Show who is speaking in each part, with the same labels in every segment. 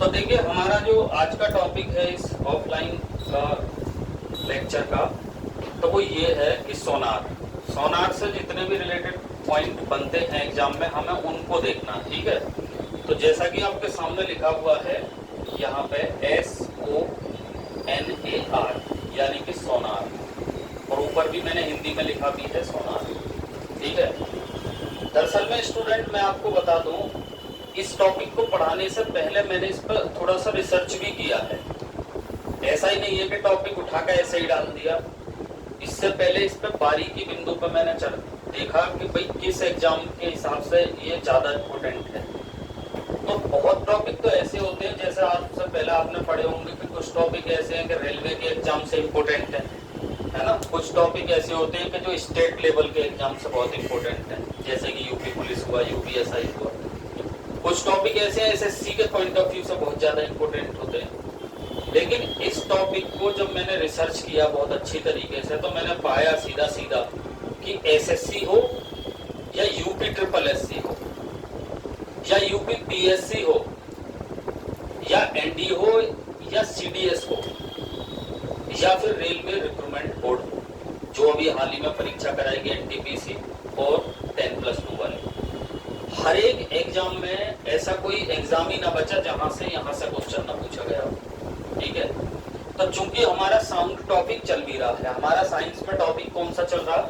Speaker 1: तो देखिए हमारा जो आज का टॉपिक है इस ऑफलाइन का लेक्चर का, तो वो ये है कि सोनार से जितने भी रिलेटेड पॉइंट बनते हैं एग्जाम में, हमें उनको देखना, ठीक है। तो जैसा कि आपके सामने लिखा हुआ है यहाँ पे SONAR यानी कि सोनार, और ऊपर भी मैंने हिंदी में लिखा भी है सोनार, ठीक है। दरअसल में स्टूडेंट मैं आपको बता दूं, इस टॉपिक को पढ़ाने से पहले मैंने इस पर थोड़ा सा रिसर्च भी किया है। ऐसा ही नहीं है कि टॉपिक उठाकर ऐसे ही डाल दिया। इससे पहले इस पर बारीकी बिंदु पर मैंने देखा कि भाई किस एग्जाम के हिसाब से ये ज्यादा इम्पोर्टेंट है। तो बहुत टॉपिक तो ऐसे होते हैं, जैसे आपसे पहले आपने पढ़े होंगे कि कुछ टॉपिक ऐसे हैं कि रेलवे के एग्जाम से इम्पोर्टेंट है ना। कुछ टॉपिक ऐसे होते हैं कि जो स्टेट लेवल के एग्जाम से बहुत इम्पोर्टेंट है, जैसे कि यूपी पुलिस हुआ, UPSI हुआ। कुछ टॉपिक ऐसे हैं SSC के पॉइंट ऑफ व्यू से बहुत ज्यादा इम्पोर्टेंट होते हैं। लेकिन इस टॉपिक को जब मैंने रिसर्च किया बहुत अच्छी तरीके से, तो मैंने पाया सीधा सीधा कि SSC हो या UPSSC हो या UPPSC हो या ND हो या CDS हो या फिर रेलवे रिक्रूटमेंट बोर्ड हो, जो अभी हाल ही में परीक्षा कराएगी NTPC और 10+2 वाले। हर एक एग्जाम में ऐसा कोई एग्जाम ही ना बचा जहां से यहाँ से क्वेश्चन ना पूछा गया, ठीक है। तो चूंकि हमारा साउंड टॉपिक चल भी रहा है, हमारा साइंस में टॉपिक कौन सा चल रहा है?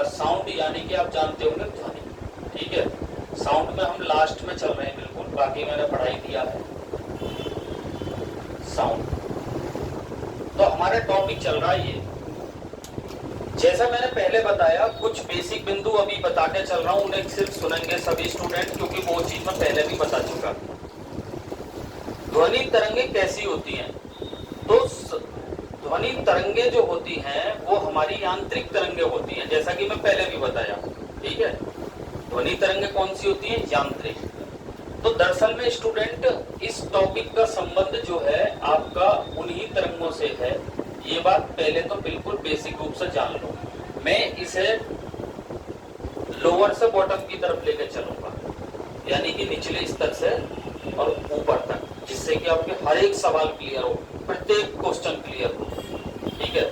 Speaker 1: साउंड यानी कि आप जानते होंगे ध्वनि, ठीक है। साउंड में हम लास्ट में चल रहे हैं बिल्कुल, बाकी मैंने पढ़ाई दिया है साउंड। तो हमारा टॉपिक चल रहा है ये। जैसा मैंने पहले बताया, कुछ बेसिक बिंदु अभी बता के चल रहा हूं, उन्हें सिर्फ सुनेंगे सभी स्टूडेंट, क्योंकि वो चीज मैं पहले भी बता चुका। ध्वनि तरंगे कैसी होती हैं? तो ध्वनि तरंगे जो होती हैं वो हमारी यांत्रिक तरंगे होती हैं, जैसा कि मैं पहले भी बताया, ठीक है। ध्वनि तरंगे कौन सी होती है? यांत्रिक। तो दरअसल में स्टूडेंट इस टॉपिक का संबंध जो है आपका उन्हीं तरंगों से है। ये बात पहले तो बिल्कुल बेसिक रूप से जान लो। मैं इसे लोअर से बॉटम की तरफ लेकर चलूंगा, यानी कि निचले स्तर से और ऊपर तक, जिससे कि आपके हर एक सवाल क्लियर हो, प्रत्येक क्वेश्चन क्लियर हो, ठीक है।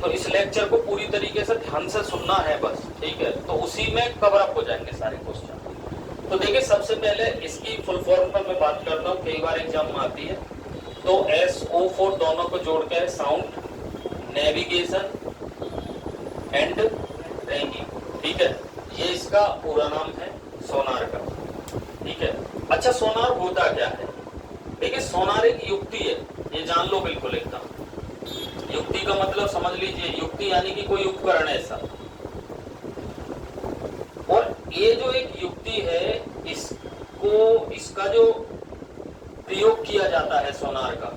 Speaker 1: तो इस लेक्चर को पूरी तरीके से ध्यान से सुनना है बस, ठीक है। तो उसी में कवर अप हो जाएंगे सारे क्वेश्चन। तो देखिए सबसे पहले इसकी फुल फॉर्म पर मैं बात करता हूँ, कई बार एग्जाम में आती है। तो SO4 दोनों को जोड़ के है साउंड, नेविगेशन एंड रैंकिंग, ठीक है। ये इसका पूरा नाम है सोनार का, ठीक है। अच्छा, सोनार होता क्या है? देखिए सोनार एक युक्ति है, ये जान लो बिल्कुल एकदम। युक्ति का मतलब समझ लीजिए, युक्ति यानी कि कोई उपकरण ऐसा। और ये जो एक युक्ति है, इसका जो प्रयोग किया जाता है सोनार का,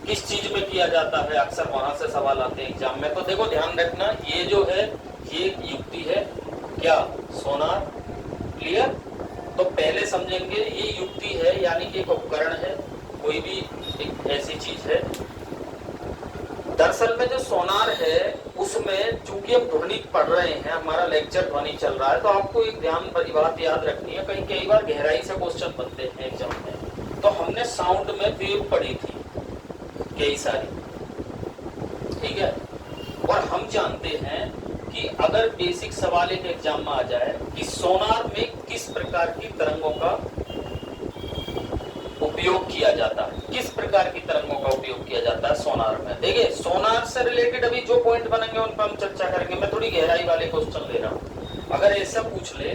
Speaker 1: किस चीज में किया जाता है, अक्सर वहां से सवाल आते हैं एग्जाम में। तो देखो ध्यान रखना, ये जो है ये एक युक्ति है, क्या? सोनार। क्लियर? तो पहले समझेंगे ये युक्ति है यानी कि एक उपकरण है, कोई भी एक ऐसी चीज है। दरअसल में जो सोनार है उसमें चूंकि हम ध्वनि पढ़ रहे हैं, हमारा लेक्चर ध्वनि चल रहा है, तो आपको एक बात याद रखनी है, कई बार गहराई से क्वेश्चन बनते हैं एग्जाम में। तो हमने साउंड में वेव पढ़ी थी कई सारी, ठीक है। और हम जानते हैं कि अगर बेसिक सवाल एक एग्जाम में आ जाए कि सोनार में किस प्रकार की तरंगों का उपयोग किया जाता है, किस प्रकार की तरंगों का उपयोग किया जाता है सोनार में। देखिए सोनार से रिलेटेड अभी जो पॉइंट बनेंगे उन पर हम चर्चा करेंगे, मैं थोड़ी गहराई वाले क्वेश्चन ले रहा हूं। अगर ऐसा पूछ ले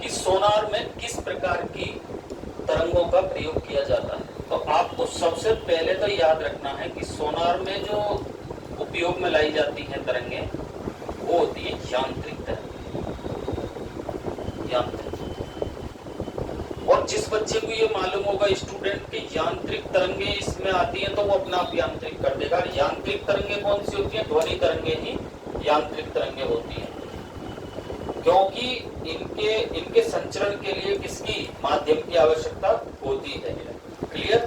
Speaker 1: कि सोनार में किस प्रकार की तरंगों का प्रयोग किया जाता है, तो आपको सबसे पहले तो याद रखना है कि सोनार में जो उपयोग में लाई जाती हैं तरंगे, वो होती है यांत्रिक तरंगे, यांत्रिक। और जिस बच्चे को ये मालूम होगा स्टूडेंट की यांत्रिक तरंगे इसमें आती हैं, तो वो अपना आप यांत्रिक कर देगा। यांत्रिक तरंगे कौन सी होती हैं? ध्वनि तरंगे ही यांत्रिक तरंगे होती हैं, क्योंकि इनके संचरण के लिए किसकी माध्यम की आवश्यकता होती है। क्लियर?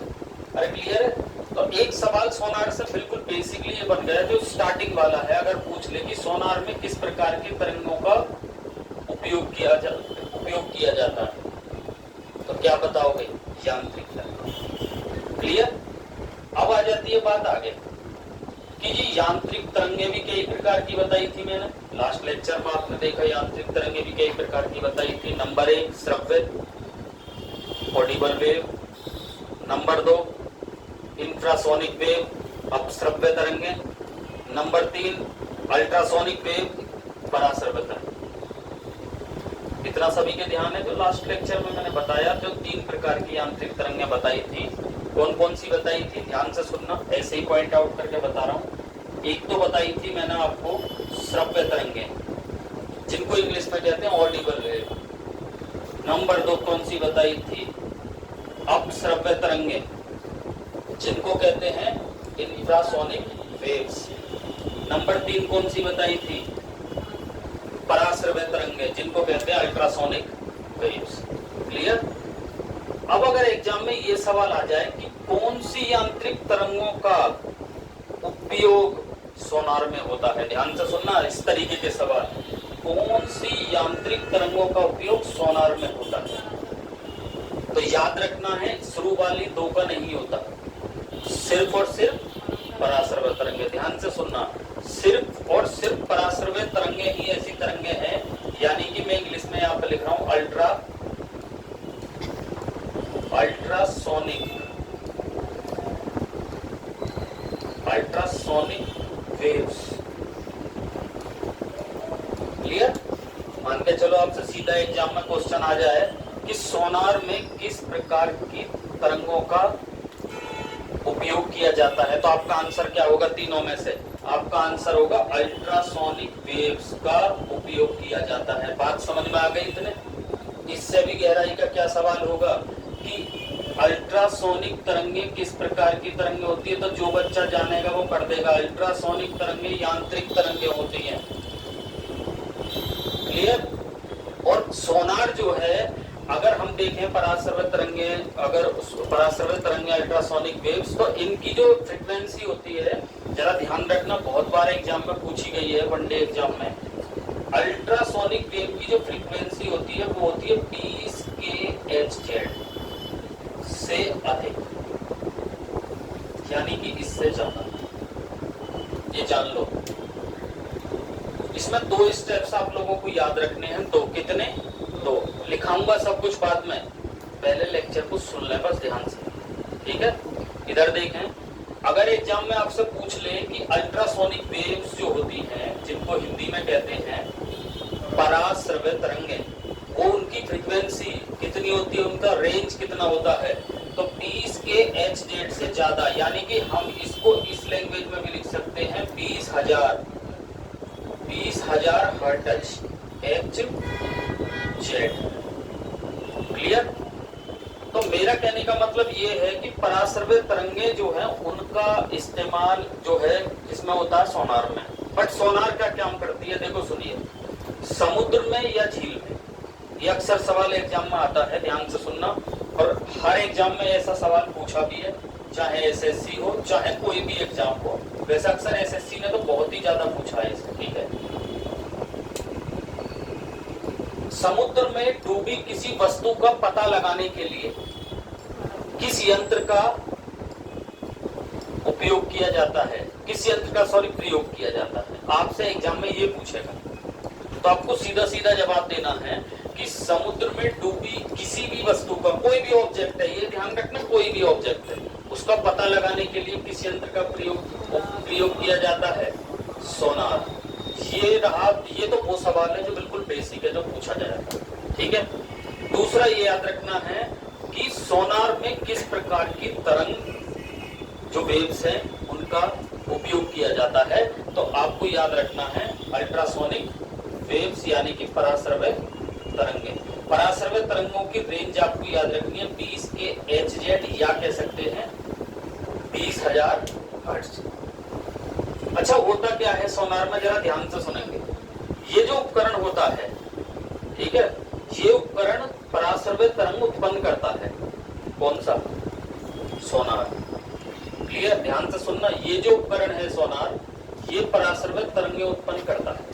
Speaker 1: अरे क्लियर है? तो एक सवाल सोनार से बिल्कुल बेसिकली ये बन गया, जो स्टार्टिंग वाला है। अगर पूछ ले कि सोनार में किस प्रकार की तरंगों का उपयोग किया जाता है, तो क्या बताओगे? यांत्रिक तरंग। क्लियर? अब आ जाती है बात आगे कि ये यांत्रिक तरंगे भी कई प्रकार की बताई थी मैंने लास्ट लेक्चर में, आपने देखा यांत्रिक तरंगे भी कई प्रकार की बताई थी। नंबर 1 श्रव्य audible wave, number 2 infrasonic wave अपश्रव्य तरंगे, नंबर 3 अल्ट्रासोनिक वेव पराश्रव्य तरंग। इतना सभी के ध्यान है? जो लास्ट लेक्चर में मैंने बताया तो 3 प्रकार की यांत्रिक तरंगें बताई थी। कौन कौन सी बताई थी? ध्यान से सुनना, ऐसे ही पॉइंट आउट करके बता रहा हूँ। एक तो बताई थी मैंने आपको श्रव्य तरंगें, जिनको इंग्लिश में कहते हैं ऑडिबल वेव। नंबर 2 कौन सी बताई थी? अपश्रव्य तरंगें, जिनको कहते हैं इंफ्रासोनिक वेव्स। नंबर 3 कौन सी बताई थी? पराश्रव्य तरंगें, जिनको कहते हैं अल्ट्रासोनिक वेव्स। क्लियर? अब अगर एग्जाम में ये सवाल आ जाए कि कौन सी यांत्रिक तरंगों का उपयोग सोनार में होता है, ध्यान से सुनना इस तरीके के सवाल, कौन सी यांत्रिक तरंगों का उपयोग सोनार में होता है, तो याद रखना है शुरू वाली 2 का नहीं होता, सिर्फ और सिर्फ पराश्रव्य तरंगे। ध्यान से सुनना, सिर्फ और सिर्फ पराश्रव्य तरंगे ही ऐसी तरंगे हैं, यानी कि मैं इंग्लिश में यहाँ पे लिख रहा हूं अल्ट्रासोनिक वेव्स। क्लियर? मान के चलो आपसे सीधा एग्जाम में क्वेश्चन आ जाए कि सोनार में किस प्रकार की तरंगों का उपयोग किया जाता है, तो आपका आंसर क्या होगा? तीनों में से आपका आंसर होगा अल्ट्रासोनिक वेव्स का उपयोग किया जाता है। बात समझ में आ गई इतने? इससे भी गहराई का क्या सवाल होगा कि अल्ट्रासोनिक तरंगे किस प्रकार की तरंगे होती है, तो जो बच्चा जानेगा वो कर देगा। अल्ट्रासोनिक तरंगे यांत्रिक तरंगे होती हैं। क्लियर? और सोनार जो है, अगर हम देखें पराश्रव्य तरंगे, अगर पराश्रव्य तरंगे अल्ट्रासोनिक वेव्स, तो इनकी जो फ्रीक्वेंसी होती है, जरा ध्यान रखना, बहुत बार एग्जाम में पूछी गई है, वनडे एग्जाम में। अल्ट्रासोनिक वेव की जो फ्रीक्वेंसी होती है वो होती है 20 kHz से अधिक, यानी कि इससे ज्यादा। ये जान लो। इसमें 2 स्टेप्स आप लोगों को याद रखने हैं। 2 कितने? 2 लिखाऊंगा सब कुछ बाद में, पहले लेक्चर को सुन लें बस ध्यान से। ठीक है? इधर देखें, अगर एग्जाम में आपसे पूछ ले कि अल्ट्रासोनिक वेव्स जो होती हैं, जिनको हिंदी में कहते हैं पराश्रव्य तरंगे, वो उनकी फ्रीक्वेंसी कितनी होती है, उनका रेंज कितना होता है, तो 20 kHz से ज्यादा, यानी कि हम इसको इस लैंग्वेज में भी लिख सकते हैं 20,000 हर्ट्ज HZ। क्लियर? तो मेरा कहने का मतलब ये है कि पराश्रव्य तरंगे जो है उनका इस्तेमाल जो है इसमें होता है सोनार में। बट सोनार का काम करती है, देखो सुनिए, समुद्र में या झील में, ये अक्सर सवाल एग्जाम में आता है, ध्यान से सुनना। और हर एग्जाम में ऐसा सवाल पूछा भी है, चाहे एसएससी हो चाहे कोई भी एग्जाम हो। वैसे अक्सर एसएससी ने तो बहुत ही ज्यादा पूछा है इसे। ठीक है? समुद्र में डूबी किसी वस्तु का पता लगाने के लिए किस यंत्र का उपयोग किया जाता है, किस यंत्र का प्रयोग किया जाता है, आपसे एग्जाम में ये पूछेगा। तो आपको सीधा सीधा जवाब देना है कि समुद्र में डूबी किसी भी वस्तु का, कोई भी ऑब्जेक्ट है, ये ध्यान रखना, कोई भी ऑब्जेक्ट है, उसका पता लगाने के लिए किस यंत्र का प्रयोग किया जाता है? सोनार। ये रहा, ये तो वो सवाल है जो बिल्कुल बेसिक है, जो पूछा जाएगा। ठीक है? दूसरा ये याद रखना है कि सोनार में किस प्रकार की तरंग जो वेव्स हैं उनका उपयोग किया जाता है, तो आपको याद रखना है अल्ट्रासोनिक वेव्स, यानी कि पराश्रव्य तरंगे। पराश्रव्य तरंगों की रेंज आपको याद रखनी है 20 kHz, या कह सकते हैं 20,000 हर्ट्ज। अच्छा, होता क्या है सोनार में, जरा ध्यान से सुनेंगे। ये जो उपकरण होता है, ठीक है, ये उपकरण पराश्रव्य तरंग उत्पन्न करता है। कौन सा? सोनार। क्लियर? ध्यान से सुनना, ये जो उपकरण है सोनार, ये पराश्रव्य तरंगे उत्पन्न करता है।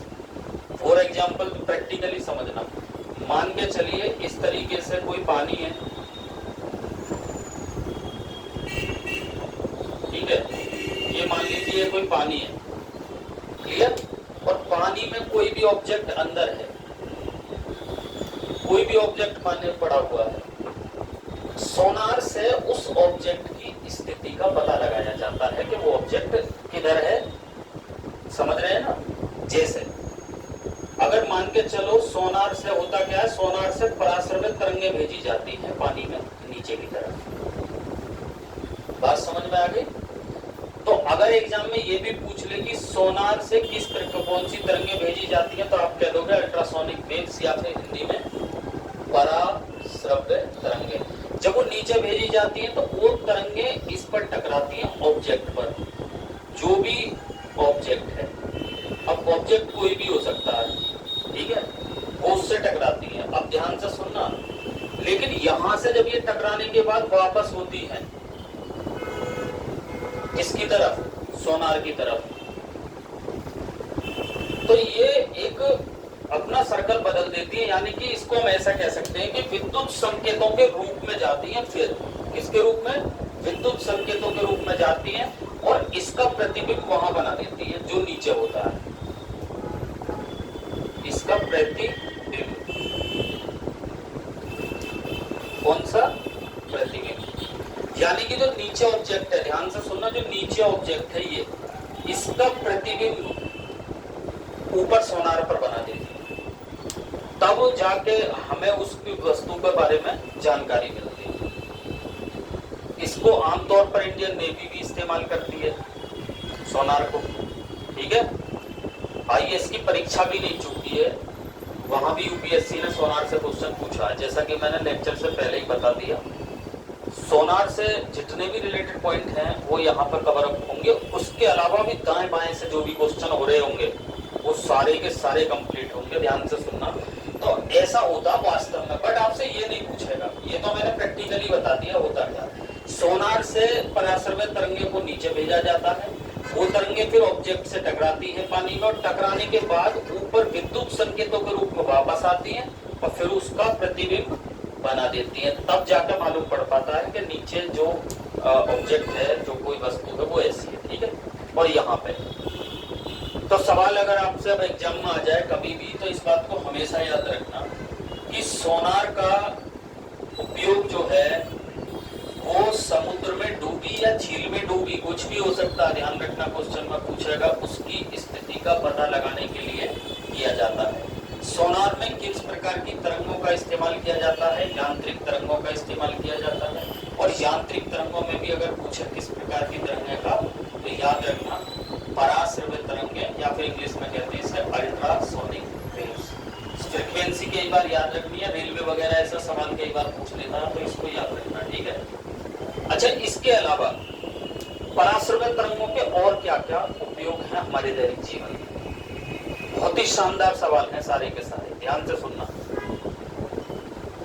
Speaker 1: फॉर एग्जाम्पल प्रैक्टिकली समझना, मान के चलिए इस तरीके से कोई पानी है, पानी है, क्लियर, और पानी में कोई भी ऑब्जेक्ट अंदर है, कोई भी ऑब्जेक्ट पानी पड़ा हुआ है, सोनार से उस ऑब्जेक्ट की स्थिति का पता लगाया जाता है कि वो ऑब्जेक्ट किधर है। समझ रहे हैं ना? जैसे अगर मान के चलो सोनार से होता क्या है, सोनार से पराश्रवित तरंगें भेजी जाती हैं पानी में नीचे की तरफ। बात समझ में आ गई? तो अगर एग्जाम में ये भी पूछ ले कि सोनार से किस तरह कौन सी तरंगें भेजी जाती हैं, तो आप कह दोगे अल्ट्रासोनिक वेव्स, या फिर हिंदी में पराश्रव्य तरंगें। जब वो नीचे भेजी जाती हैं तो वो तरंगें इस पर टकराती हैं, ऑब्जेक्ट पर, जो भी ऑब्जेक्ट है। अब ऑब्जेक्ट कोई भी हो सकता है, ठीक है, वो उससे टकराती है। अब ध्यान से सुनना, लेकिन यहां से जब ये टकराने के बाद वापस होती है किसकी तरफ? सोनार की तरफ, तो ये एक अपना सर्कल बदल देती है। यानी कि इसको हम ऐसा कह सकते हैं कि विद्युत संकेतों के रूप में जाती हैं। फिर किसके रूप में? विद्युत संकेतों के रूप में जाती हैं, और इसका प्रतिबिंब वहां बना देती है जो नीचे होता है, इसका प्रतिबिंब। कौन सा? प्रतिबिंब। यानी कि जो नीचे ऑब्जेक्ट है, ध्यान से सुनना, जो नीचे ऑब्जेक्ट है ये, इसका प्रतिबिंब ऊपर सोनार पर बना देती है, तब जाके हमें उसकी वस्तु के बारे में जानकारी मिलती है। इसको आमतौर पर इंडियन नेवी भी इस्तेमाल करती है, सोनार को, ठीक है। आईएएस की परीक्षा भी नहीं चुकी है, वहां भी यूपीएससी ने सोनार से क्वेश्चन पूछा है। जैसा कि मैंने लेक्चर से पहले ही बता दिया, सोनार से जितने भी रिलेटेड पॉइंट हैं वो यहाँ पर कवर अप होंगे। उसके अलावा भी दाएं बाएं से जो भी क्वेश्चन हो रहे होंगे वो सारे के सारे कंप्लीट होंगे। ध्यान से सुनना। तो ऐसा होता वास्तव में, बट आपसे ये नहीं पूछेगा, ये तो मैंने प्रैक्टिकली बता दिया होता क्या। सोनार से पराश्रव्य तरंगे को नीचे भेजा जाता है, वो तरंगे फिर ऑब्जेक्ट से टकराती है पानी में, और टकराने के बाद ऊपर विद्युत संकेतों के रूप में वापस आती है, और फिर उसका प्रतिबिंब बना देती है। तब जाकर मालूम पड़ पाता है कि नीचे जो ऑब्जेक्ट है, जो कोई वस्तु है, वो ऐसी है, ठीक है। और यहाँ पे तो सवाल अगर आपसे अब एग्जाम में आ जाए कभी भी, तो इस बात को हमेशा याद रखना कि सोनार का उपयोग जो है वो समुद्र में डूबी या झील में डूबी, कुछ भी हो सकता है, ध्यान रखना, क्वेश्चन में पूछेगा, उसकी स्थिति का पता लगाने के लिए किया जाता है। सोनार में किस प्रकार की तरंगों का इस्तेमाल किया जाता है? यांत्रिक तरंगों का इस्तेमाल किया जाता है। और यांत्रिक तरंगों में भी अगर पूछे किस प्रकार की तरंगें का, तो याद रखना पराश्रव्य तरंगें, या फिर इंग्लिश में कहते हैं इसे अल्ट्रासोनिक वेव्स। फ्रीक्वेंसी कई बार याद रखनी है, रेलवे वगैरह ऐसा सवाल कई बार पूछ लेता है, तो इसको याद रखना, ठीक है। अच्छा, इसके अलावा पराश्रव्य तरंगों के और क्या क्या उपयोग है हमारे दैनिक जीवन में? बहुत ही शानदार सवाल हैं सारे के सारे, ध्यान से सुनना।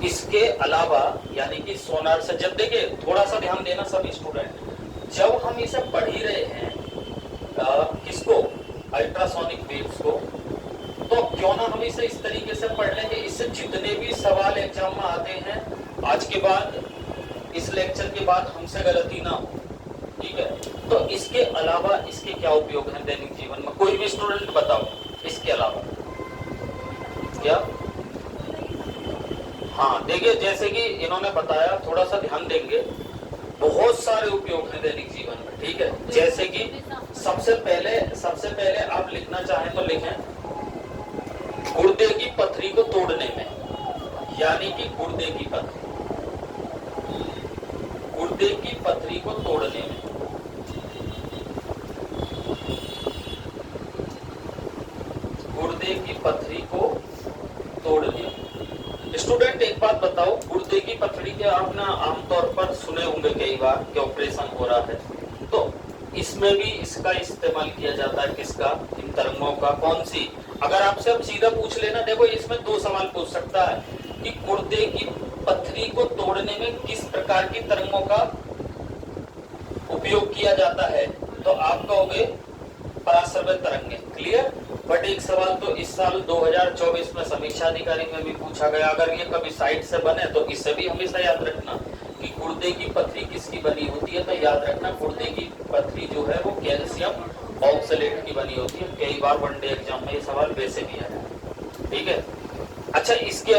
Speaker 1: इसके अलावा यानी कि सोनार से, जब देखिए थोड़ा सा ध्यान देना सभी स्टूडेंट, जब हम इसे पढ़ ही रहे हैं किसको? अल्ट्रासोनिक वेव्स को, तो क्यों ना हम इसे इस तरीके से पढ़ लें कि इससे जितने भी सवाल एग्जाम में आते हैं आज के बाद, इस लेक्चर के बाद, हमसे गलती ना हो, ठीक है। तो इसके अलावा इसके क्या उपयोग है दैनिक जीवन में? कोई भी स्टूडेंट बताओ इसके अलावा क्या? हाँ, देखिए जैसे कि इन्होंने बताया, थोड़ा सा ध्यान देंगे, बहुत सारे उपयोग हैं दैनिक जीवन में, ठीक है। जैसे कि सबसे पहले आप लिखना चाहें तो लिखें, गुर्दे की पथरी को तोड़ने में, यानी कि गुर्दे की पथरी को तोड़ने में, गुर्दे की पथरी को तोड़ने में। स्टूडेंट एक बात बताओ, गुर्दे की पथरी के आपने आमतौर पर सुने होंगे कई बार कि ऑपरेशन हो रहा है, तो इसमें भी इसका इस्तेमाल किया जाता है। किसका? इन तरंगों का। कौन सी? अगर आपसे अब सीधा पूछ लेना, देखो इसमें दो सवाल पूछ सकता है कि गुर्दे की पथरी को तोड़ने में किस प्रकार की तरंगों का उपयोग किया जाता है, तो आप कहोगे पराश्रव्य तरंगें, क्लियर। बट एक सवाल तो इस साल 2024 में समीक्षा अधिकारी में भी पूछा गया, अगर ये कभी साइड से बने तो इसे भी हमेशा याद रखना कि गुर्दे की पथरी किसकी बनी होती है, तो याद रखना गुर्दे की पथरी जो है वो कैल्शियम ऑक्सलेट की बनी होती है। कई बार वनडे एग्जाम में ये सवाल वैसे भी आया है, ठीक है। अच्छा, इसके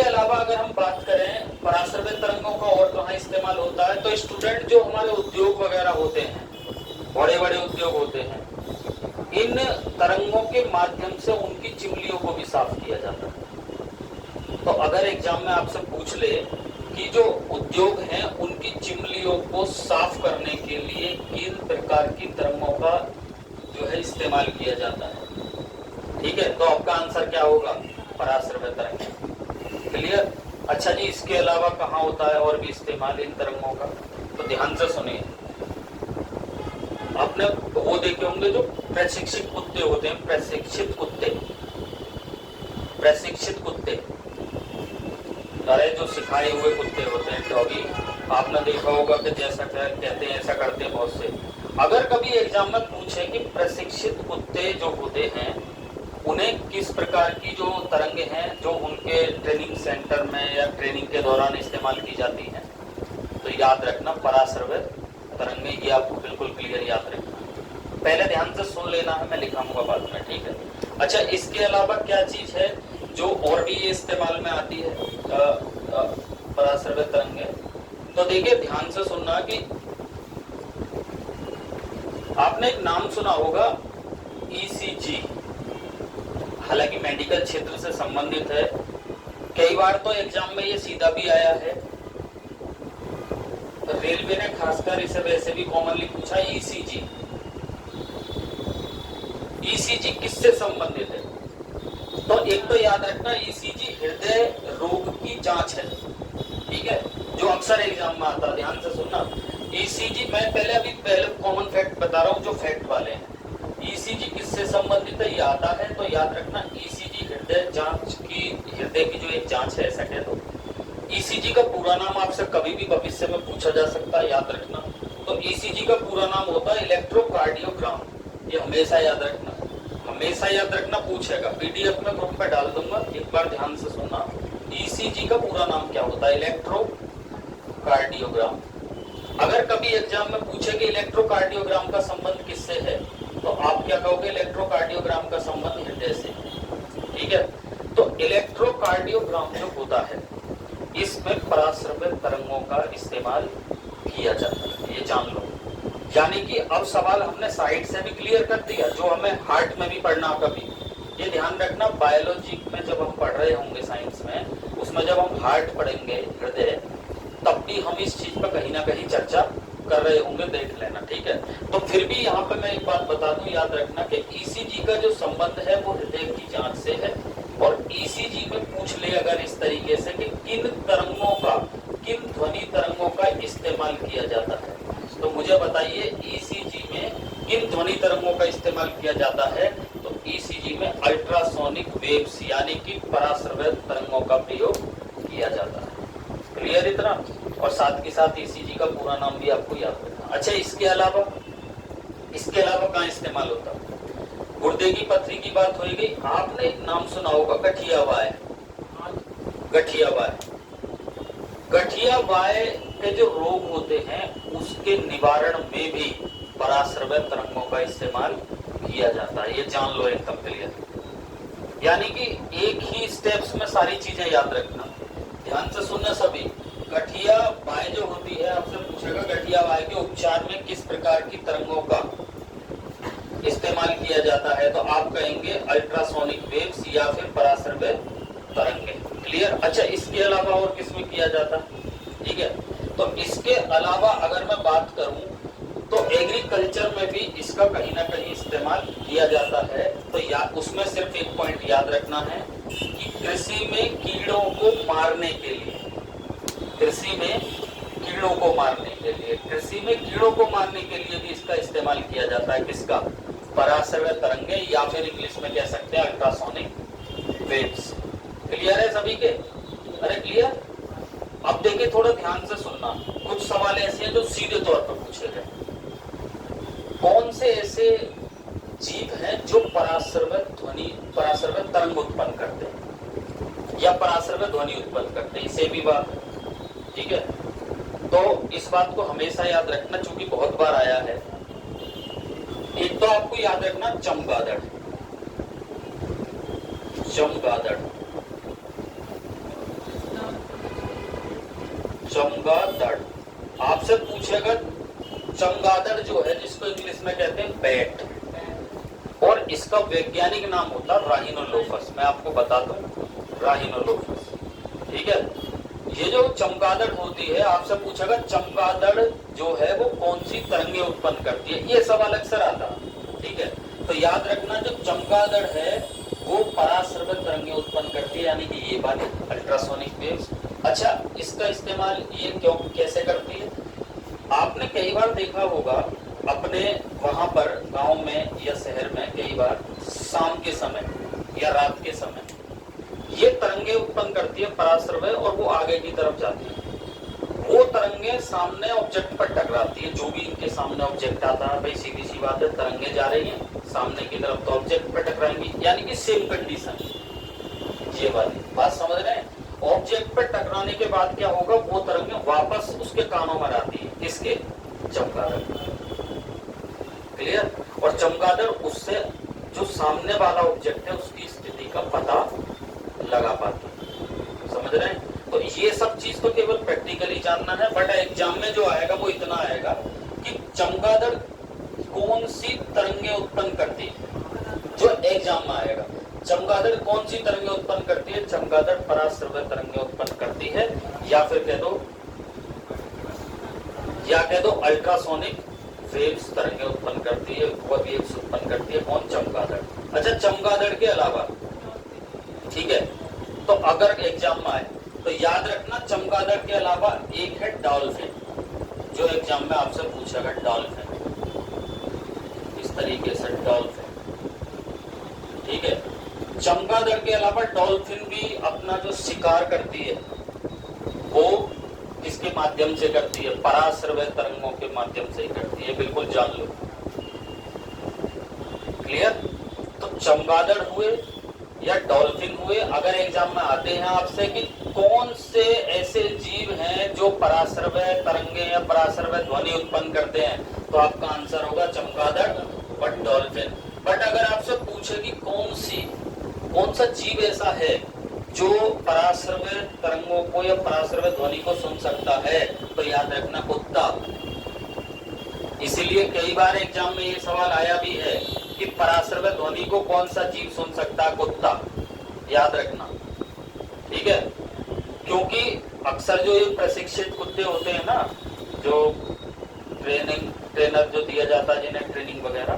Speaker 1: अलावा अगर हम बात करें पराश्रवित तरंगों का और कहाँ इस्तेमाल होता है, तो स्टूडेंट जो हमारे उद्योग वगैरह होते हैं, बड़े बड़े उद्योग होते हैं, इन तरंगों के माध्यम से उनकी चिमनियों को भी साफ किया जाता है। तो अगर एग्जाम में आपसे पूछ ले कि जो उद्योग हैं उनकी चिमनियों को साफ करने के लिए किन प्रकार की तरंगों का जो है इस्तेमाल किया जाता है, ठीक है, तो आपका आंसर क्या होगा? पराश्रवित तरंग। क्लियर? अच्छा जी, इसके अलावा कहाँ होता है और भी इस्तेमाल इन तरंगों का, तो ध्यान से सुनिए। आपने वो देखे होंगे जो प्रशिक्षित कुत्ते होते हैं, प्रशिक्षित कुत्ते, अरे जो सिखाए हुए कुत्ते होते हैं, डॉगी, आपने देखा होगा कि जैसा कहते हैं ऐसा करते हैं बहुत से। अगर कभी एग्जाम में पूछे कि प्रशिक्षित कुत्ते जो होते हैं उन्हें किस प्रकार की जो तरंगे हैं जो उनके ट्रेनिंग सेंटर में या ट्रेनिंग के दौरान इस्तेमाल की जाती हैं, तो याद रखना पराश्रवित तरंगे, ये आपको बिल्कुल क्लियर याद रखना। पहले ध्यान से सुन लेना है, मैं लिखाऊंगा बाद में, ठीक है। अच्छा, इसके अलावा क्या चीज है जो और भी ये इस्तेमाल में आती है पराश्रवित तरंगे, तो देखिए ध्यान से सुनना कि आपने एक नाम सुना होगा ईसीजी, हालांकि मेडिकल क्षेत्र से संबंधित है। कई बार तो एग्जाम में ये सीधा भी आया है, रेलवे ने खासकर इसे वैसे भी कॉमनली पूछा। ईसीजी, ईसीजी किससे संबंधित है? तो एक तो याद रखना ईसीजी हृदय रोग की जांच है, ठीक है, जो अक्सर एग्जाम में आता है। ध्यान से सुनना, ईसीजी मैं पहले कॉमन फैक्ट बता रहा हूँ जो फैक्ट वाले हैं। ईसीजी किससे संबंधित है, ये आता है तो याद रखना ईसीजी हृदय जांच की, हृदय की जो एक जांच है ऐसा कह दो। ईसीजी का पूरा नाम आपसे कभी भी भविष्य में पूछा जा सकता है, याद रखना। तो ईसीजी का पूरा नाम होता है इलेक्ट्रोकार्डियोग्राम, ये हमेशा याद रखना, हमेशा याद रखना, पूछेगा। पीडीएफ में ग्रुप में डाल दूंगा, एक बार ध्यान से सुनना। ईसीजी का पूरा नाम क्या होता है? इलेक्ट्रोकार्डियोग्राम। अगर कभी एग्जाम में पूछे कि इलेक्ट्रोकार्डियोग्राम का संबंध किससे है, तो आप क्या कहोगे? इलेक्ट्रोकार्डियोग्राम का संबंध हृदय से, ठीक है। तो इलेक्ट्रोकार्डियोग्राम जो होता है इसमें पराश्रवित तरंगों का इस्तेमाल किया जाता है, ये जान लो। यानी कि अब सवाल हमने साइड से भी क्लियर कर दिया, जो हमें हार्ट में भी पढ़ना कभी, ये ध्यान रखना। बायोलॉजी में जब हम पढ़ रहे होंगे साइंस में, उसमें जब हम हार्ट पढ़ेंगे, हृदय, तब भी हम इस चीज पर कहीं ना कहीं चर्चा कर रहे होंगे, देख लेना, ठीक है। तो फिर भी यहाँ पे मैं एक बात बता दूं, याद रखना कि ईसीजी का जो संबंध है वो हृदय की जांच से है। और ईसीजी में पूछ ले अगर इस तरीके से कि किन तरंगों का, किन ध्वनि तरंगों का इस्तेमाल किया जाता है, तो मुझे बताइए ईसीजी में किन ध्वनि तरंगों का इस्तेमाल किया जाता है? तो ईसीजी में अल्ट्रासोनिक वेव्स यानी कि पराश्रवित तरंगों का प्रयोग किया जाता है। क्लियर इतना? और साथ के साथ ईसीजी का पूरा नाम भी आपको याद रखना। अच्छा, इसके अलावा कहाँ इस्तेमाल होता है? गुर्दे की पथरी की बात हो गई। आपने एक नाम सुना होगा गठियावाय। गठियावाय के जो रोग होते हैं उसके निवारण में भी पराश्रवित तरंगों का इस्तेमाल किया जाता है, ये जान लो एकदम क्लियर। यानी कि एक ही स्टेप्स में सारी चीजें याद रखना, ध्यान से सुनना सभी। गठियावाय जो होती है, आपसे पूछेगा गठियावाय के उपचार में किस प्रकार की तरंगों का इस्तेमाल किया जाता है, तो आप कहेंगे अल्ट्रासोनिक वेव्स या फिर पराश्रवित तरंगे। क्लियर? अच्छा, इसके अलावा और किसमें किया जाता है? ठीक है, तो इसके अलावा अगर मैं बात करूं तो एग्रीकल्चर में भी इसका कहीं ना कहीं इस्तेमाल किया जाता है। तो उसमें सिर्फ एक पॉइंट याद रखना है कि कृषि में कीड़ों को मारने के लिए, कृषि में कीड़ों को मारने के लिए भी इसका इस्तेमाल किया जाता है। किसका? पराश्रवित तरंगे, या फिर इंग्लिश में कह सकते हैं अल्ट्रासोनिक वेव्स। क्लियर है सभी के? अरे क्लियर? अब देखिए, थोड़ा ध्यान से सुनना, कुछ सवाल ऐसे हैं जो सीधे तौर पर पूछे गए। कौन से ऐसे जीव हैं जो पराश्रवित तरंग उत्पन्न करते हैं या पराश्रवित ध्वनि उत्पन्न करते हैं, इसे भी बात है, ठीक है। तो इस बात को हमेशा याद रखना, चूंकि बहुत बार आया है। एक तो आपको याद रखना चमगादड़, चमगादड़, चमगादड़ आपसे पूछेगा। चमगादड़ जो है जिसको इंग्लिश में कहते हैं बैट, और इसका वैज्ञानिक नाम होता है राहिनोलोफस। मैं आपको बता दूं, राहिनोलोफस। ठीक है, ये जो चमगादड़ होती है आपसे पूछेगा चमगादड़ जो है वो कौन सी तरंगे उत्पन्न करती है, ये सवाल अक्सर आता है। ठीक है, तो याद रखना जो चमगादड़ है वो पराश्रव्य तरंगे उत्पन्न करती है, यानी कि ये वाली अल्ट्रासोनिक वेव्स। अच्छा, इसका इस्तेमाल ये क्यों कैसे करती है? आपने कई बार देखा होगा अपने वहां पर गांव में या शहर में, कई बार शाम के समय या रात के समय ये तरंगे उत्पन्न करती है पराश्रव्य, और वो आगे की तरफ जाती है। वो तरंगे सामने ऑब्जेक्ट पर टकराती है, जो भी इनके सामने ऑब्जेक्ट आता है, भाई सीधी सी बात है, तरंगे जा रही हैं सामने की तरफ तो ऑब्जेक्ट पर टकराएंगी, यानी कि सेम कंडीशन। ये वाली बात समझ रहे हैं? ऑब्जेक्ट पर टकराने के बाद क्या होगा, वो तरंगे वापस उसके कानों में आती है, किसके? चमगादड़। क्लियर? और चमगादड़ उससे जो सामने वाला ऑब्जेक्ट है उसकी स्थिति का पता लगा पाती है। समझ रहे हैं? तो ये सब चीज तो केवल प्रैक्टिकली जानना है, बट एग्जाम में जो आएगा वो इतना आएगा कि चमगादड़ कौन सी तरंगे उत्पन्न करती है, जो एग्जाम में आएगा। चमगादड़ कौन सी तरंगे उत्पन्न करती है? चमगादड़ पराश्रव्य तरंगे उत्पन्न करती है, या फिर कह दो अल्ट्रासोनिक वेव्स तरंगे उत्पन्न करती है, वो वेव्स उत्पन्न करती है। कौन? चमगादड़। अच्छा, चमगादड़ के अलावा, ठीक है, तो अगर एग्जाम में आए तो याद रखना चमगादड़ के अलावा एक है डॉल्फिन, जो एग्जाम में आपसे पूछेगा। डॉल्फिन, इस तरीके से डॉल्फिन। ठीक है, चमगादड़ के अलावा डॉल्फिन भी अपना जो शिकार करती है वो किसके माध्यम से करती है? पराश्रव्य तरंगों के माध्यम से ही करती है, बिल्कुल जान लो। क्लियर? तो चमगादड़ हुए या डॉल्फिन हुए, अगर एग्जाम में आते हैं आपसे कि कौन से ऐसे जीव हैं जो पराश्रव्य तरंगे या पराश्रव्य ध्वनि उत्पन्न करते हैं, तो आपका आंसर होगा चमगादड़ और डॉल्फिन। बट अगर आपसे पूछे कि कौन सा जीव ऐसा है जो पराश्रव्य तरंगों को या पराश्रव्य ध्वनि को सुन सकता है, तो याद रखना कुत्ता। इसीलिए कई बार एग्जाम में ये सवाल आया भी है कि पराश्रव्य ध्वनि को कौन सा जीव सुन सकता है? कुत्ता। याद रखना, ठीक है, क्योंकि अक्सर जो ये प्रशिक्षित कुत्ते होते हैं ना, जो ट्रेनर जो दिया जाता है जिन्हें ट्रेनिंग वगैरह,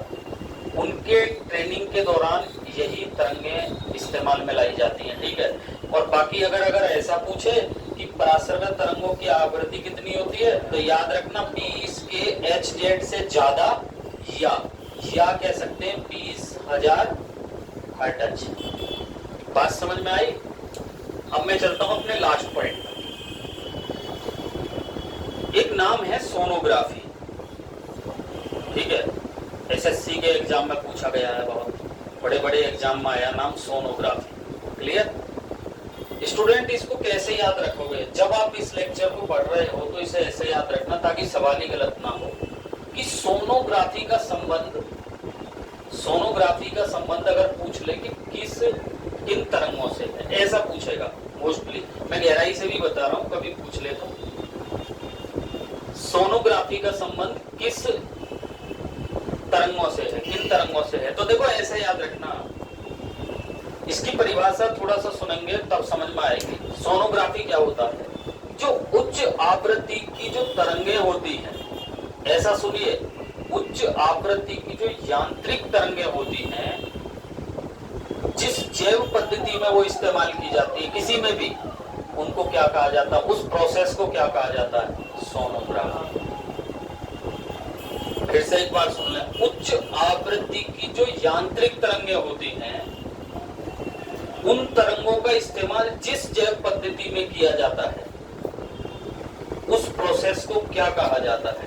Speaker 1: उनके ट्रेनिंग के दौरान यही तरंगें इस्तेमाल में लाई जाती हैं। ठीक है, और बाकी अगर ऐसा पूछे कि पराश्रव्य तरंगों की आवृत्ति कितनी होती है, तो याद रखना 20 के Hz से ज्यादा, या कह सकते हैं 20,000 हर्ट्ज। बात समझ में आई? अब मैं चलता हूं अपने लास्ट पॉइंट। एक नाम है सोनोग्राफी। ठीक है, एसएससी के एग्जाम में पूछा गया है, बहुत बड़े बड़े एग्जाम में आया नाम सोनोग्राफी। क्लियर? स्टूडेंट इसको कैसे याद रखोगे? जब आप इस लेक्चर को पढ़ रहे हो तो इसे ऐसे याद रखना ताकि सवाल ही गलत ना हो कि सोनोग्राफी का संबंध अगर पूछ ले कि किन तरंगों से है, ऐसा पूछेगा मोस्टली। मैं गहराई से भी बता रहा हूं, कभी पूछ ले तो सोनोग्राफी का संबंध किस तरंगों से है, किन तरंगों से है, तो देखो ऐसे याद रखना। इसकी परिभाषा थोड़ा सा सुनेंगे तब समझ में आएगी। सोनोग्राफी क्या होता है? जो उच्च आवृत्ति की जो तरंगे होती हैं, ऐसा सुनिए, उच्च आवृत्ति की जो यांत्रिक तरंगे होती हैं, जिस जैव पद्धति में वो इस्तेमाल की जाती है किसी में भी, उनको क्या कहा जाता है? उस प्रोसेस को क्या कहा जाता है? सोनोग्राफी। फिर से एक बार सुन लें, उच्च आवृत्ति की जो यांत्रिक तरंगे होती हैं, उन तरंगों का इस्तेमाल जिस जैव पद्धति में किया जाता है, उस प्रोसेस को क्या कहा जाता है?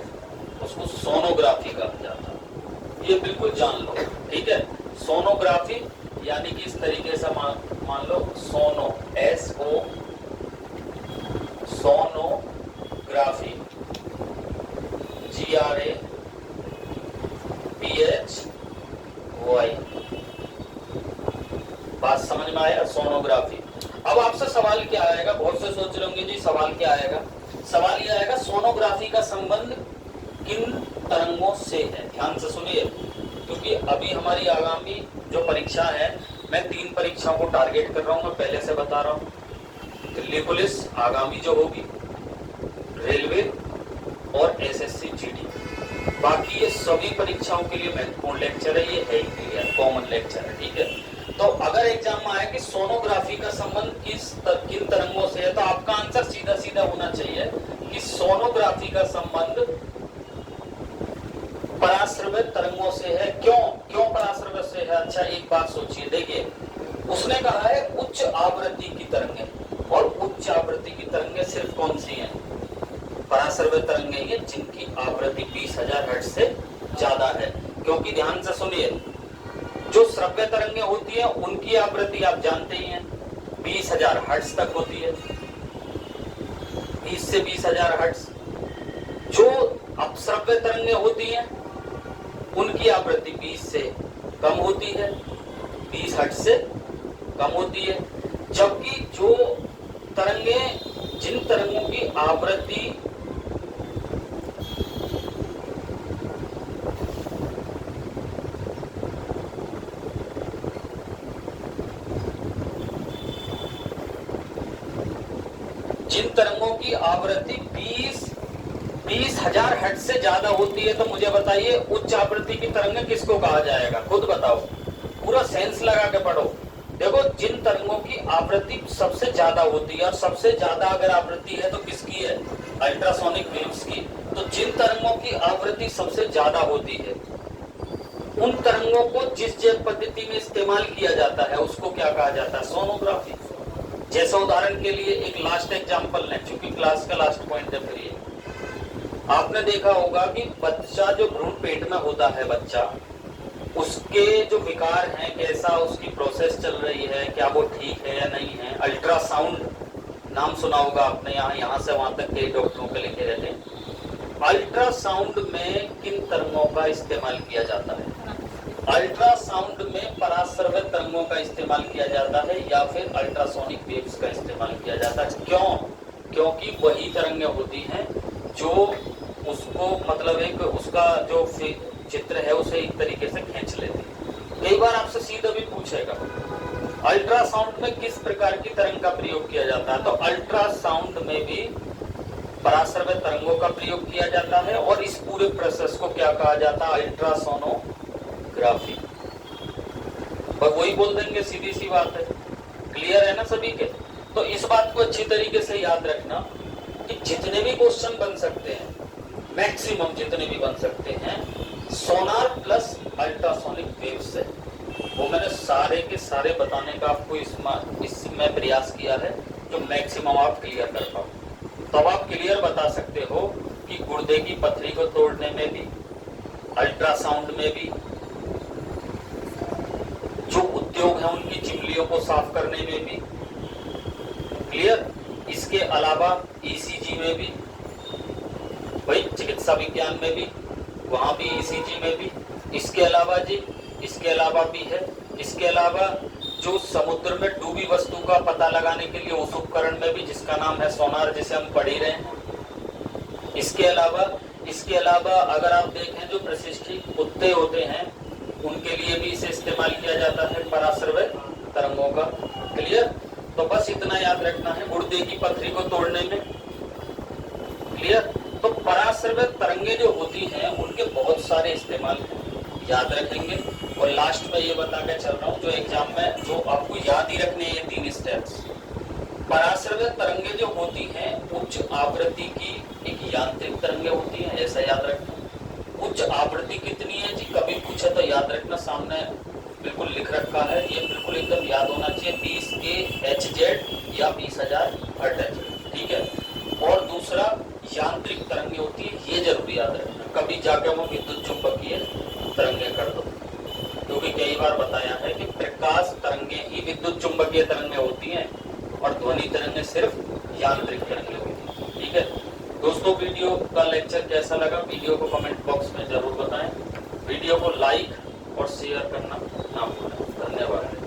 Speaker 1: उसको सोनोग्राफी कहा जाता है। ये बिल्कुल जान लो। ठीक है, सोनोग्राफी यानी कि इस तरीके से मान लो सोनो, SO, सोनोग्राफी, GRAPH आएगा, बहुत से सोच रहे होंगे जी सवाल क्या आएगा। सवाल ये आएगा सोनोग्राफी का संबंध किन तरंगों से है। ध्यान से सुनिए, क्योंकि अभी हमारी आगामी जो परीक्षा है, मैं 3 परीक्षाओं को टारगेट कर रहा हूं, मैं पहले से बता रहा हूं। दिल्ली पुलिस आगामी जो होगी, रेलवे और एसएससी जीडी, बाकी ये सभी परीक्षाओं के लिए महत्वपूर्ण लेक्चर है, ये है ही क्लियर, कॉमन लेक्चर है, ठीक है। तो अगर एग्जाम में आया कि सोनोग्राफी का संबंध किन तरंगों से है, तो आपका आंसर सीधा सीधा होना चाहिए कि सोनोग्राफी का संबंध पराश्रवित तरंगों से है। क्यों पराश्रवित से है? अच्छा एक बात सोचिए, देखिए उसने कहा है उच्च आवृत्ति की तरंगें, और उच्च आवृत्ति की तरंगें सिर्फ कौन सी हैं? पराश्रवित तरंगें ये जिनकी आवृत्ति 20,000 हर्ट्ज से ज्यादा है। क्योंकि ध्यान से सुनिए, जो श्रव्य तरंगें होती है उनकी आवृत्ति आप जानते ही हैं 20,000 हर्ट्ज तक होती है, 20 से 20,000 हर्ट्ज। जो अपश्रव्य तरंगें होती हैं उनकी आवृत्ति 20 से कम होती है, 20 हर्ट्ज से कम होती है। जबकि जो तरंगें, जिन तरंगों की आवृत्ति जिन तरंगों की आवृत्ति 20,000 हर्ट्ज से ज्यादा होती है, तो मुझे बताइए उच्च आवृत्ति की तरंगें किसको कहा जाएगा? खुद बताओ, पूरा सेंस लगा के पढ़ो। देखो, जिन तरंगों की आवृत्ति सबसे ज्यादा होती है, और सबसे ज्यादा अगर आवृत्ति है तो किसकी है? अल्ट्रासोनिक वेव्स की। तो जिन तरंगों की आवृत्ति सबसे ज्यादा होती है, उन तरंगों को जिस जैव पद्धति में इस्तेमाल किया जाता है उसको क्या कहा जाता है? सोनोग्राफी। जैसे उदाहरण के लिए एक लास्ट एग्जांपल लें, क्योंकि क्लास का लास्ट पॉइंट है फिर ये। आपने देखा होगा कि बच्चा जो भ्रूण पेट में होता है, बच्चा, उसके जो विकार हैं, कैसा उसकी प्रोसेस चल रही है, क्या वो ठीक है या नहीं है। अल्ट्रासाउंड नाम सुना होगा आपने, यहाँ से वहां तक कई डॉक्टरों के लिखे रहते हैं। अल्ट्रासाउंड में किन तरंगों का इस्तेमाल किया जाता है? अल्ट्रासाउंड में पराश्रवित तरंगों का इस्तेमाल किया जाता है या फिर अल्ट्रासोनिक वेव्स का इस्तेमाल किया जाता है। क्यों? क्योंकि वही तरंगें होती हैं जो उसको, मतलब एक उसका जो चित्र है उसे एक तरीके से खींच लेती है। कई बार आपसे सीधा भी पूछेगा अल्ट्रासाउंड में किस प्रकार की तरंग का प्रयोग किया जाता है, तो अल्ट्रासाउंड में भी पराश्रवित तरंगों का प्रयोग किया जाता है, और इस पूरे प्रोसेस को क्या कहा जाता है? अल्ट्रासोनोग्राफी। और वही बोल देंगे, सीधी सी बात है। क्लियर है ना सभी के? तो इस बात को अच्छी तरीके से याद रखना कि जितने भी क्वेश्चन बन सकते हैं, मैक्सिमम जितने भी बन सकते हैं, सोनार प्लस अल्ट्रासोनिक वेव्स से, वो मैंने सारे के सारे बताने का आपको इसमें प्रयास किया है, जो मैक्सिमम आप क्लियर कर पाओ। तब आप क्लियर बता सकते हो कि गुर्दे की पथरी को तोड़ने में भी, अल्ट्रासाउंड में भी, जो उद्योग है उनकी चिमलियों को साफ करने में भी। क्लियर? इसके अलावा ईसीजी में भी, भाई चिकित्सा विज्ञान में भी, वहां भी ईसीजी में भी। इसके अलावा जी, इसके अलावा भी है, इसके अलावा जो समुद्र में डूबी वस्तु का पता लगाने के लिए उस उपकरण में भी, जिसका नाम है सोनार, जिसे हम पढ़ ही रहे हैं। इसके अलावा अगर आप देखें, जो प्रशिक्षित कुत्ते होते हैं उनके लिए भी इसे इस्तेमाल किया जाता है, पराश्रवित तरंगों का। क्लियर? तो बस इतना याद रखना है, गुर्दे की पथरी को तोड़ने में। क्लियर? तो पराश्रवित तरंगे जो होती हैं उनके बहुत सारे इस्तेमाल याद रखेंगे। और लास्ट में ये बता के चल रहा हूँ, जो एग्जाम में जो आपको याद ही रखने हैं 3 स्टेप्स। पराश्रवित तरंगे जो होती हैं उच्च आवृत्ति की एक यांत्रिक तरंगे होती हैं, ऐसा याद रखना। उच्च आवृत्ति कितनी है जी, कभी पूछे तो याद रखना, सामने बिल्कुल लिख रखा है, ये बिल्कुल एकदम याद होना चाहिए, 20 kHz या 20,000 हर्ट्ज। ठीक है? और दूसरा यांत्रिक तरंगे होती है, ये जरूर याद रखना, कभी जाके वो विद्युत चुंबकीय तरंगे कर दो, क्योंकि कई बार बताया है कि प्रकाश तरंगे ही विद्युत चुंबकीय तरंगे होती हैं और ध्वनि तरंगे सिर्फ यांत्रिक तरंगे होती हैं। ठीक है दोस्तों, वीडियो का लेक्चर कैसा लगा वीडियो को कमेंट बॉक्स में जरूर बताएं। वीडियो को लाइक और शेयर करना ना भूलें। धन्यवाद।